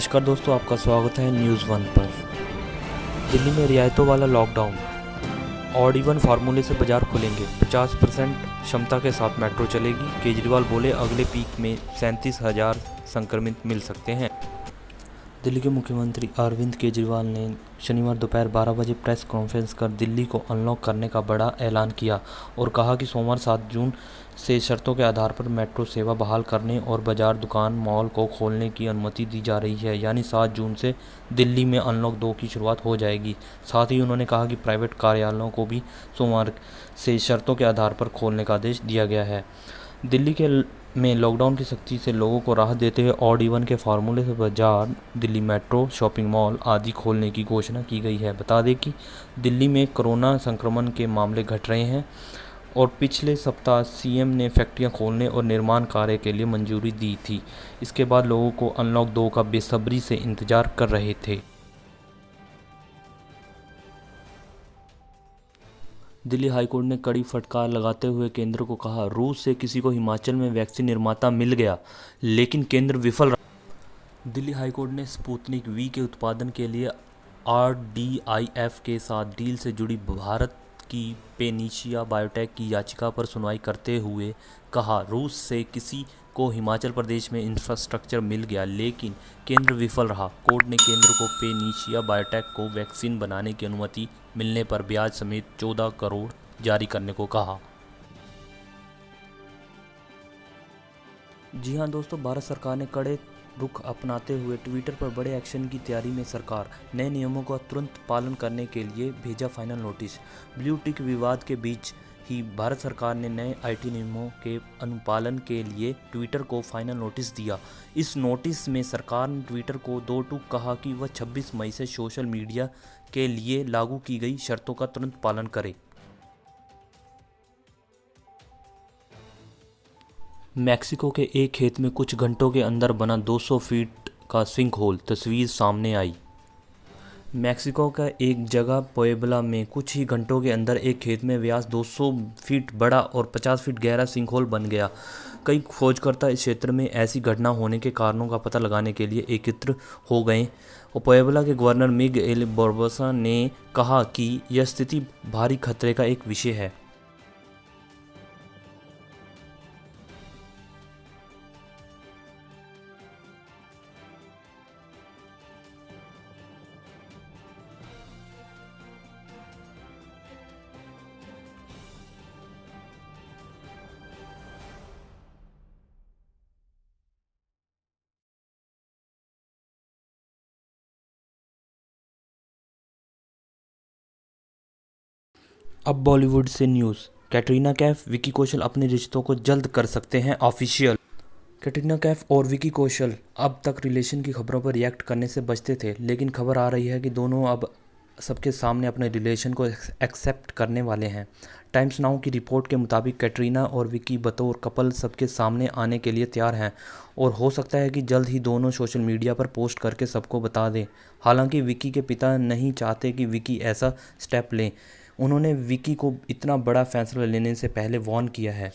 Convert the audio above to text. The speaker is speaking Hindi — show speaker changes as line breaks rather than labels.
नमस्कार दोस्तों, आपका स्वागत है न्यूज़ वन पर। दिल्ली में रियायतों वाला लॉकडाउन, ऑड इवन फार्मूले से बाजार खुलेंगे, 50% क्षमता के साथ मेट्रो चलेगी। केजरीवाल बोले अगले पीक में 37,000 संक्रमित मिल सकते हैं। दिल्ली के मुख्यमंत्री अरविंद केजरीवाल ने शनिवार दोपहर 12 बजे प्रेस कॉन्फ्रेंस कर दिल्ली को अनलॉक करने का बड़ा ऐलान किया और कहा कि सोमवार 7 जून से शर्तों के आधार पर मेट्रो सेवा बहाल करने और बाजार, दुकान, मॉल को खोलने की अनुमति दी जा रही है। यानी 7 जून से दिल्ली में अनलॉक 2 की शुरुआत हो जाएगी। साथ ही उन्होंने कहा कि प्राइवेट कार्यालयों को भी सोमवार से शर्तों के आधार पर खोलने का आदेश दिया गया है। दिल्ली में लॉकडाउन की सख्ती से लोगों को राहत देते हुए ऑड इवन के फार्मूले से बाजार, दिल्ली मेट्रो, शॉपिंग मॉल आदि खोलने की घोषणा की गई है। बता दें कि दिल्ली में कोरोना संक्रमण के मामले घट रहे हैं और पिछले सप्ताह सीएम ने फैक्ट्रियां खोलने और निर्माण कार्य के लिए मंजूरी दी थी। इसके बाद लोगों को अनलॉक 2 का बेसब्री से इंतजार कर रहे थे। दिल्ली हाईकोर्ट ने कड़ी फटकार लगाते हुए केंद्र को कहा, रूस से किसी को हिमाचल में वैक्सीन निर्माता मिल गया, लेकिन केंद्र विफल रहा। दिल्ली हाईकोर्ट ने स्पुतनिक वी के उत्पादन के लिए आरडीआईएफ के साथ डील से जुड़ी भारत की पेनिशिया बायोटेक की याचिका पर सुनवाई करते हुए कहा, रूस से किसी को हिमाचल प्रदेश में इंफ्रास्ट्रक्चर मिल गया, लेकिन केंद्र विफल रहा। कोर्ट ने केंद्र को पेनिशिया बायोटेक को वैक्सीन बनाने की अनुमति मिलने पर ब्याज समेत 14 करोड़ जारी करने को कहा। जी हां दोस्तों, भारत सरकार ने कड़े रुख अपनाते हुए ट्विटर पर बड़े एक्शन की तैयारी में। सरकार नए नियमों का तुरंत पालन करने के लिए भेजा फाइनल नोटिस। ब्लू टिक विवाद के बीच ही भारत सरकार ने नए आईटी नियमों के अनुपालन के लिए ट्विटर को फाइनल नोटिस दिया। इस नोटिस में सरकार ने ट्विटर को 2 टूक कहा कि वह 26 मई से सोशल मीडिया के लिए लागू की गई शर्तों का तुरंत पालन करे। मैक्सिको के एक खेत में कुछ घंटों के अंदर बना 200 फीट का सिंक होल, तस्वीर सामने आई। मैक्सिको का एक जगह पुएब्ला में कुछ ही घंटों के अंदर एक खेत में व्यास 200 फीट बड़ा और 50 फीट गहरा सिंक होल बन गया। कई खोजकर्ता इस क्षेत्र में ऐसी घटना होने के कारणों का पता लगाने के लिए एकत्र हो गए और पुएब्ला के गवर्नर मिगएल बारबोसा ने कहा कि यह स्थिति भारी खतरे का एक विषय है। अब बॉलीवुड से न्यूज़। कैटरीना कैफ, विकी कौशल अपने रिश्तों को जल्द कर सकते हैं ऑफिशियल। कैटरीना कैफ और विकी कौशल अब तक रिलेशन की खबरों पर रिएक्ट करने से बचते थे, लेकिन खबर आ रही है कि दोनों अब सबके सामने अपने रिलेशन को एक्सेप्ट करने वाले हैं। टाइम्स नाउ की रिपोर्ट के मुताबिक कैटरीना और विकी बतौर कपल सबके सामने आने के लिए तैयार हैं और हो सकता है कि जल्द ही दोनों सोशल मीडिया पर पोस्ट करके सबको बता दें। हालांकि विकी के पिता नहीं चाहते कि विकी ऐसा स्टेप लें। उन्होंने विकी को इतना बड़ा फैसला लेने से पहले वार्न किया है।